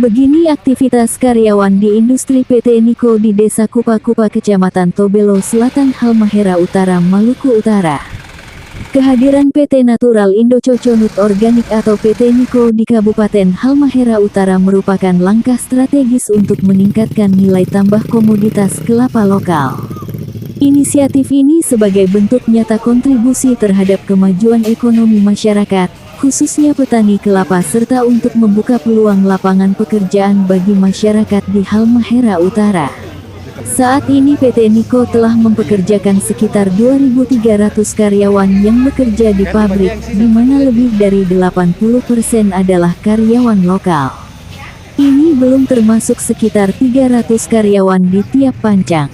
Begini aktivitas karyawan di industri PT Niko di Desa Kupa-Kupa, Kecamatan Tobelo Selatan, Halmahera Utara, Maluku Utara. Kehadiran PT Natural Indo Coconut Organik atau PT Niko di Kabupaten Halmahera Utara merupakan langkah strategis untuk meningkatkan nilai tambah komoditas kelapa lokal. Inisiatif ini sebagai bentuk nyata kontribusi terhadap kemajuan ekonomi masyarakat, khususnya petani kelapa, serta untuk membuka peluang lapangan pekerjaan bagi masyarakat di Halmahera Utara. Saat ini PT Niko telah mempekerjakan sekitar 2.300 karyawan yang bekerja di pabrik, di mana lebih dari 80% adalah karyawan lokal. Ini belum termasuk sekitar 300 karyawan di tiap pancang.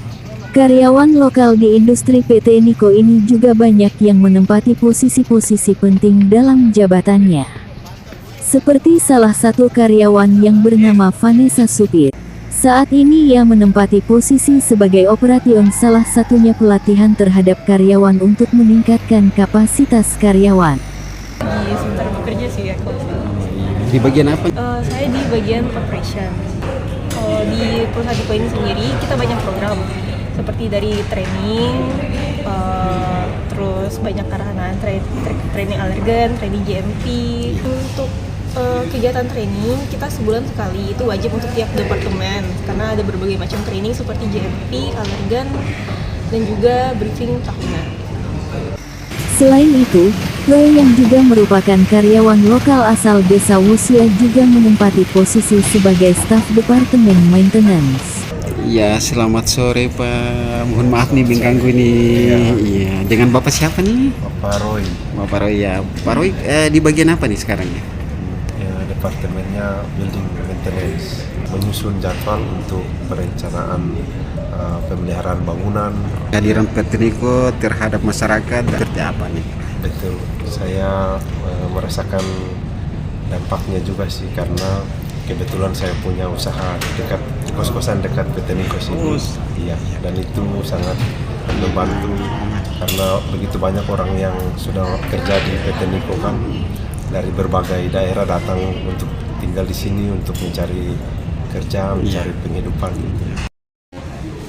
Karyawan lokal di industri PT Niko ini juga banyak yang menempati posisi-posisi penting dalam jabatannya. Seperti salah satu karyawan yang bernama Vanessa Supir. Saat ini ia menempati posisi sebagai operator, salah satunya pelatihan terhadap karyawan untuk meningkatkan kapasitas karyawan. Di sebentar bekerja sih ya kalau saya. Di bagian apa? Saya di bagian operation. Kalau di perusahaan Niko ini sendiri kita banyak program. Seperti dari training, terus banyak arahan training alergen, training GMP. Untuk kegiatan training kita sebulan sekali, itu wajib untuk tiap departemen karena ada berbagai macam training seperti GMP, alergen, dan juga briefing tahunan. Selain itu, Roy yang juga merupakan karyawan lokal asal Desa Wosia juga menempati posisi sebagai staf Departemen Maintenance. Ya, selamat sore Pak. Mohon maaf nih ganggu ini. Iya, dengan Bapak siapa nih? Bapak Roy. Bapak Roy ya. Pak Roy di bagian apa nih sekarang ya? Ya, departemennya building maintenance, menyusun jadwal untuk perencanaan pemeliharaan bangunan. Kehadiran PT Niko terhadap masyarakat seperti apa nih? Betul, saya merasakan dampaknya juga sih karena kebetulan saya punya usaha dekat kos-kosan dekat PT Niko sini. Iya, dan itu sangat membantu karena begitu banyak orang yang sudah kerja di PT Niko kan dari berbagai daerah datang untuk tinggal di sini untuk mencari kerja, mencari penghidupan.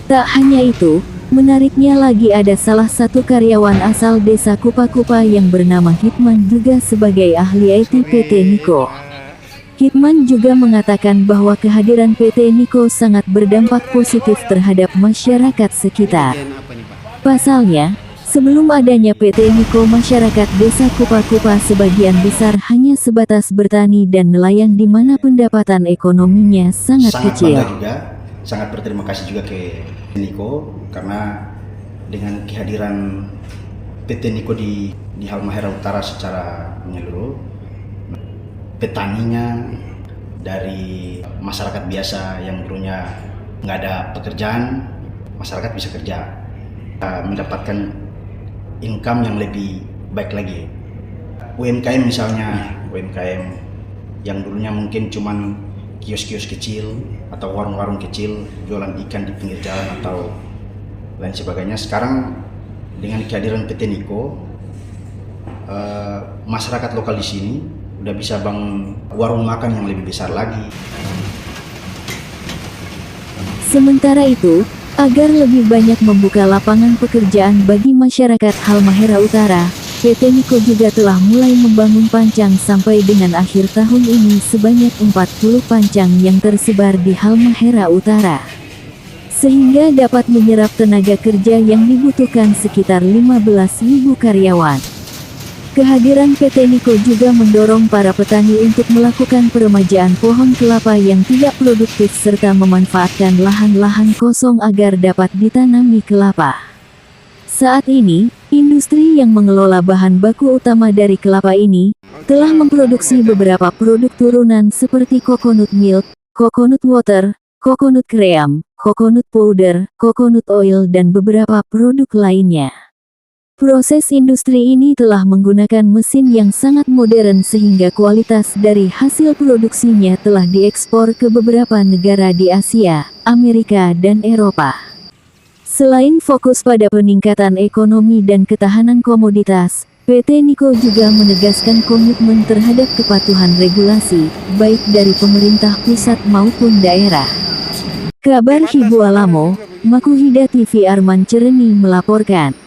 Tak hanya itu, menariknya lagi ada salah satu karyawan asal Desa Kupa-Kupa yang bernama Hikman juga sebagai ahli IT PT Niko. Hikman juga mengatakan bahwa kehadiran PT Niko sangat berdampak positif terhadap masyarakat sekitar. Pasalnya, sebelum adanya PT Niko, masyarakat Desa Kupa-Kupa sebagian besar hanya sebatas bertani dan nelayan di mana pendapatan ekonominya sangat kecil. Sangat berterima kasih juga ke Niko karena dengan kehadiran PT Niko di Halmahera Utara secara menyeluruh, petaninya dari masyarakat biasa yang dulunya nggak ada pekerjaan, masyarakat bisa kerja, mendapatkan income yang lebih baik lagi. UMKM misalnya, UMKM yang dulunya mungkin cuman kios-kios kecil atau warung-warung kecil jualan ikan di pinggir jalan atau lain sebagainya, sekarang dengan kehadiran PT Niko, masyarakat lokal di sini udah bisa bangun warung makan yang lebih besar lagi. Sementara itu, agar lebih banyak membuka lapangan pekerjaan bagi masyarakat Halmahera Utara, PT Niko juga telah mulai membangun pancang sampai dengan akhir tahun ini sebanyak 40 pancang yang tersebar di Halmahera Utara. Sehingga dapat menyerap tenaga kerja yang dibutuhkan sekitar 15.000 karyawan. Kehadiran PT Niko juga mendorong para petani untuk melakukan peremajaan pohon kelapa yang tidak produktif serta memanfaatkan lahan-lahan kosong agar dapat ditanami kelapa. Saat ini, industri yang mengelola bahan baku utama dari kelapa ini telah memproduksi beberapa produk turunan seperti coconut milk, coconut water, coconut cream, coconut powder, coconut oil, dan beberapa produk lainnya. Proses industri ini telah menggunakan mesin yang sangat modern sehingga kualitas dari hasil produksinya telah diekspor ke beberapa negara di Asia, Amerika, dan Eropa. Selain fokus pada peningkatan ekonomi dan ketahanan komoditas, PT Niko juga menegaskan komitmen terhadap kepatuhan regulasi, baik dari pemerintah pusat maupun daerah. Kabar Hibu Alamo, Makuhida TV Arman Cereni melaporkan.